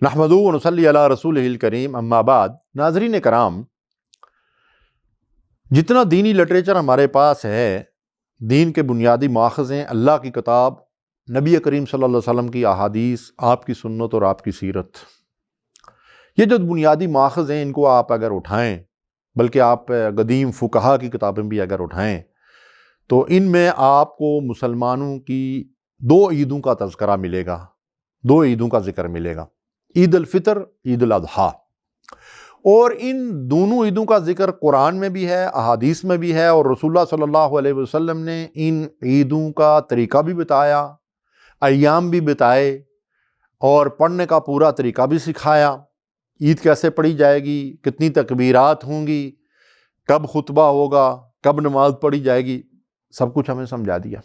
نحمدہ و نصلی علی رسولہ الکریم، اما بعد۔ ناظرین کرام، جتنا دینی لٹریچر ہمارے پاس ہے، دین کے بنیادی ماخذ ہیں اللہ کی کتاب، نبی کریم صلی اللہ علیہ وسلم کی احادیث، آپ کی سنت اور آپ کی سیرت، یہ جو بنیادی ماخذ ہیں ان کو آپ اگر اٹھائیں، بلکہ آپ قدیم فقہا کی کتابیں بھی اگر اٹھائیں، تو ان میں آپ کو مسلمانوں کی دو عیدوں کا تذکرہ ملے گا، دو عیدوں کا ذکر ملے گا، عید الفطر، عید الاضحیٰ۔ اور ان دونوں عیدوں کا ذکر قرآن میں بھی ہے، احادیث میں بھی ہے، اور رسول اللہ صلی اللہ علیہ وسلم نے ان عیدوں کا طریقہ بھی بتایا، ایام بھی بتائے، اور پڑھنے کا پورا طریقہ بھی سکھایا۔ عید کیسے پڑھی جائے گی، کتنی تکبیرات ہوں گی، کب خطبہ ہوگا، کب نماز پڑھی جائے گی، سب کچھ ہمیں سمجھا دیا۔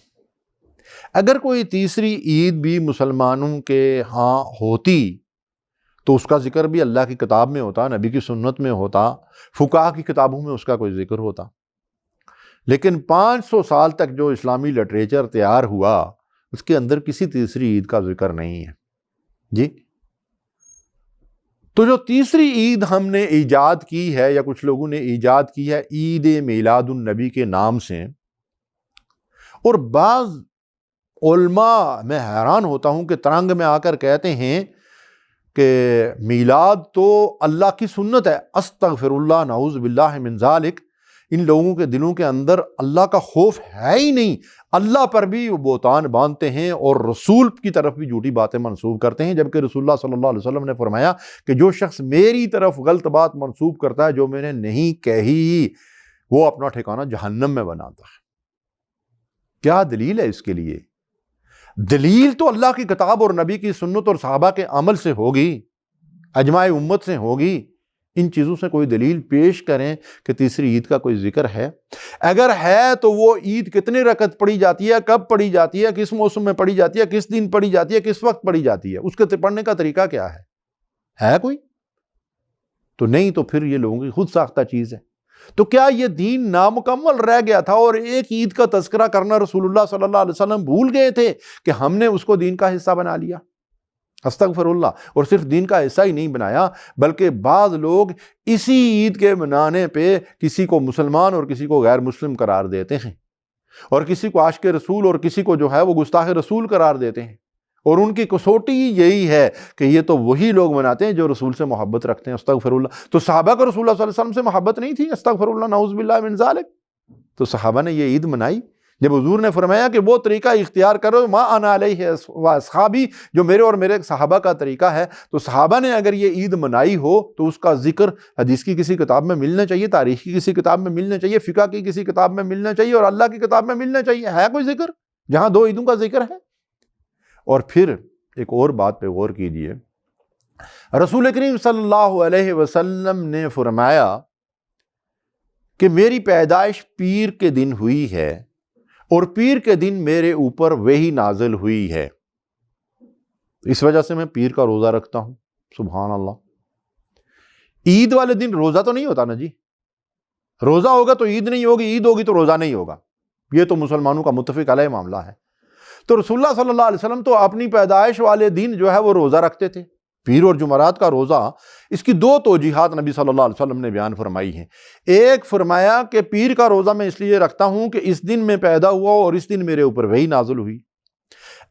اگر کوئی تیسری عید بھی مسلمانوں کے ہاں ہوتی تو اس کا ذکر بھی اللہ کی کتاب میں ہوتا، نبی کی سنت میں ہوتا، فقہا کی کتابوں میں اس کا کوئی ذکر ہوتا۔ لیکن 500 سال تک جو اسلامی لٹریچر تیار ہوا، اس کے اندر کسی تیسری عید کا ذکر نہیں ہے جی۔ تو جو تیسری عید ہم نے ایجاد کی ہے، یا کچھ لوگوں نے ایجاد کی ہے، عید میلاد النبی کے نام سے، اور بعض علماء، میں حیران ہوتا ہوں کہ ترنگ میں آ کر کہتے ہیں کہ میلاد تو اللہ کی سنت ہے، استغفر اللہ، نعوذ باللہ من ذالک۔ ان لوگوں کے دلوں کے اندر اللہ کا خوف ہے ہی نہیں، اللہ پر بھی وہ بہتان باندھتے ہیں اور رسول کی طرف بھی جھوٹی باتیں منسوب کرتے ہیں، جبکہ رسول اللہ صلی اللہ علیہ وسلم نے فرمایا کہ جو شخص میری طرف غلط بات منسوب کرتا ہے جو میں نے نہیں کہی، وہ اپنا ٹھکانہ جہنم میں بناتا ہے۔ کیا دلیل ہے اس کے لیے؟ دلیل تو اللہ کی کتاب اور نبی کی سنت اور صحابہ کے عمل سے ہوگی، اجماع امت سے ہوگی۔ ان چیزوں سے کوئی دلیل پیش کریں کہ تیسری عید کا کوئی ذکر ہے۔ اگر ہے تو وہ عید کتنے رکعت پڑھی جاتی ہے، کب پڑھی جاتی ہے، کس موسم میں پڑھی جاتی ہے، کس دن پڑھی جاتی ہے، کس وقت پڑھی جاتی ہے، اس کے پڑھنے کا طریقہ کیا ہے کوئی؟ تو نہیں، تو پھر یہ لوگوں کی خود ساختہ چیز ہے۔ تو کیا یہ دین نامکمل رہ گیا تھا اور ایک عید کا تذکرہ کرنا رسول اللہ صلی اللہ علیہ وسلم بھول گئے تھے کہ ہم نے اس کو دین کا حصہ بنا لیا؟ استغفر اللہ۔ اور صرف دین کا حصہ ہی نہیں بنایا، بلکہ بعض لوگ اسی عید کے منانے پہ کسی کو مسلمان اور کسی کو غیر مسلم قرار دیتے ہیں، اور کسی کو عاشق رسول اور کسی کو جو ہے وہ گستاخ رسول قرار دیتے ہیں، اور ان کی کسوٹی یہی ہے کہ یہ تو وہی لوگ مناتے ہیں جو رسول سے محبت رکھتے ہیں۔ استغفر اللہ۔ تو صحابہ کو رسول اللہ صلی اللہ علیہ وسلم سے محبت نہیں تھی؟ استغفر اللہ، نعوذ باللہ من ذالک۔ تو صحابہ نے یہ عید منائی جب حضور نے فرمایا کہ وہ طریقہ اختیار کرو ما انا علیہ واصحابی، جو میرے اور میرے صحابہ کا طریقہ ہے۔ تو صحابہ نے اگر یہ عید منائی ہو تو اس کا ذکر حدیث کی کسی کتاب میں ملنا چاہیے، تاریخ کی کسی کتاب میں ملنا چاہیے، فقہ کی کسی کتاب میں ملنا چاہیے، اور اللہ کی کتاب میں ملنا چاہیے۔ ہے کوئی ذکر جہاں دو عیدوں کا ذکر ہے؟ اور پھر ایک اور بات پہ غور کیجئے، رسول کریم صلی اللہ علیہ وسلم نے فرمایا کہ میری پیدائش پیر کے دن ہوئی ہے، اور پیر کے دن میرے اوپر وحی نازل ہوئی ہے، اس وجہ سے میں پیر کا روزہ رکھتا ہوں۔ سبحان اللہ۔ عید والے دن روزہ تو نہیں ہوتا نا جی، روزہ ہوگا تو عید نہیں ہوگی، عید ہوگی تو روزہ نہیں ہوگا، یہ تو مسلمانوں کا متفق علیہ معاملہ ہے۔ تو رسول اللہ صلی اللہ علیہ وسلم تو اپنی پیدائش والے دن جو ہے وہ روزہ رکھتے تھے، پیر اور جمعرات کا روزہ۔ اس کی دو توجیحات نبی صلی اللہ علیہ وسلم نے بیان فرمائی ہیں۔ ایک فرمایا کہ پیر کا روزہ میں اس لیے رکھتا ہوں کہ اس دن میں پیدا ہوا اور اس دن میرے اوپر وحی نازل ہوئی۔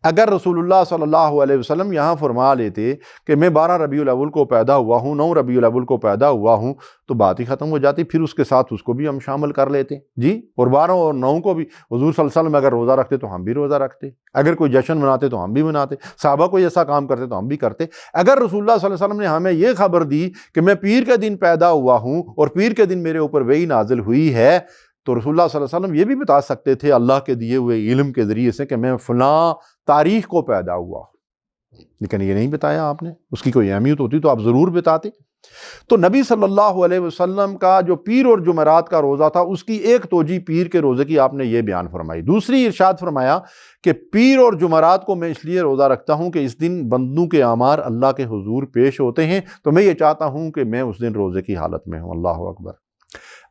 اگر رسول اللہ صلی اللہ علیہ وسلم یہاں فرما لیتے کہ میں 12 ربیع الاول کو پیدا ہوا ہوں، 9 ربیع الاول کو پیدا ہوا ہوں، تو بات ہی ختم ہو جاتی، پھر اس کے ساتھ اس کو بھی ہم شامل کر لیتے جی، اور 12 اور 9 کو بھی حضور صلی اللہ علیہ وسلم اگر روزہ رکھتے تو ہم بھی روزہ رکھتے، اگر کوئی جشن مناتے تو ہم بھی مناتے، صحابہ کوئی ایسا کام کرتے تو ہم بھی کرتے۔ اگر رسول اللہ صلی اللہ علیہ وسلم نے ہمیں یہ خبر دی کہ میں پیر کے دن پیدا ہوا ہوں اور پیر کے دن میرے اوپر وحی نازل ہوئی ہے، تو رسول اللہ صلی اللہ علیہ وسلم یہ بھی بتا سکتے تھے اللہ کے دیے ہوئے علم کے ذریعے سے کہ میں فلاں تاریخ کو پیدا ہوا، لیکن یہ نہیں بتایا آپ نے۔ اس کی کوئی اہمیت ہوتی تو آپ ضرور بتاتے۔ تو نبی صلی اللہ علیہ وسلم کا جو پیر اور جمعرات کا روزہ تھا، اس کی ایک توجیہ پیر کے روزے کی آپ نے یہ بیان فرمائی۔ دوسری ارشاد فرمایا کہ پیر اور جمعرات کو میں اس لیے روزہ رکھتا ہوں کہ اس دن بندوں کے اعمال اللہ کے حضور پیش ہوتے ہیں، تو میں یہ چاہتا ہوں کہ میں اس دن روزے کی حالت میں ہوں۔ اللہ اکبر۔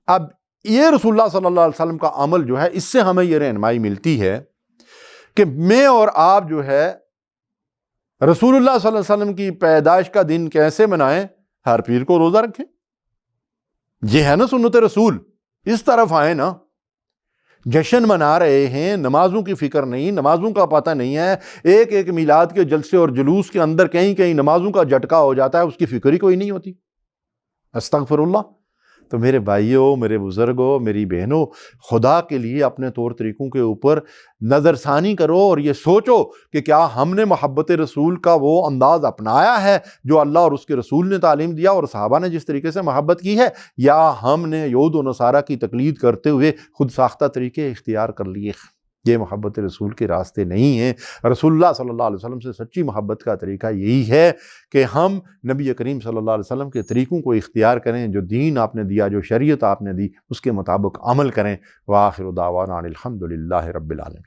اب یہ رسول اللہ صلی اللہ علیہ وسلم کا عمل جو ہے، اس سے ہمیں یہ رہنمائی ملتی ہے کہ میں اور آپ جو ہے رسول اللہ صلی اللہ علیہ وسلم کی پیدائش کا دن کیسے منائیں؟ ہر پیر کو روزہ رکھیں. یہ ہے نا سنت رسول. اس طرف آئے نا. جشن منا رہے ہیں، نمازوں کی فکر نہیں، نمازوں کا پتہ نہیں ہے. ایک ایک میلاد کے جلسے اور جلوس کے اندر کہیں کہیں نمازوں کا جھٹکا ہو جاتا ہے، اس کی فکر ہی کوئی نہیں ہوتی. استغفر اللہ. تو میرے بھائیوں، میرے بزرگوں، میری بہنوں، خدا کے لیے اپنے طور طریقوں کے اوپر نظر ثانی کرو اور یہ سوچو کہ کیا ہم نے محبت رسول کا وہ انداز اپنایا ہے جو اللہ اور اس کے رسول نے تعلیم دیا اور صحابہ نے جس طریقے سے محبت کی ہے، یا ہم نے یہود و نصارہ کی تقلید کرتے ہوئے خود ساختہ طریقے اختیار کر لیے. یہ محبت رسول کے راستے نہیں ہیں. رسول اللہ صلی اللہ علیہ وسلم سے سچی محبت کا طریقہ یہی ہے کہ ہم نبی کریم صلی اللہ علیہ وسلم کے طریقوں کو اختیار کریں، جو دین آپ نے دیا، جو شریعت آپ نے دی، اس کے مطابق عمل کریں. وآخر دعوانا ان الحمد للہ رب العالمین.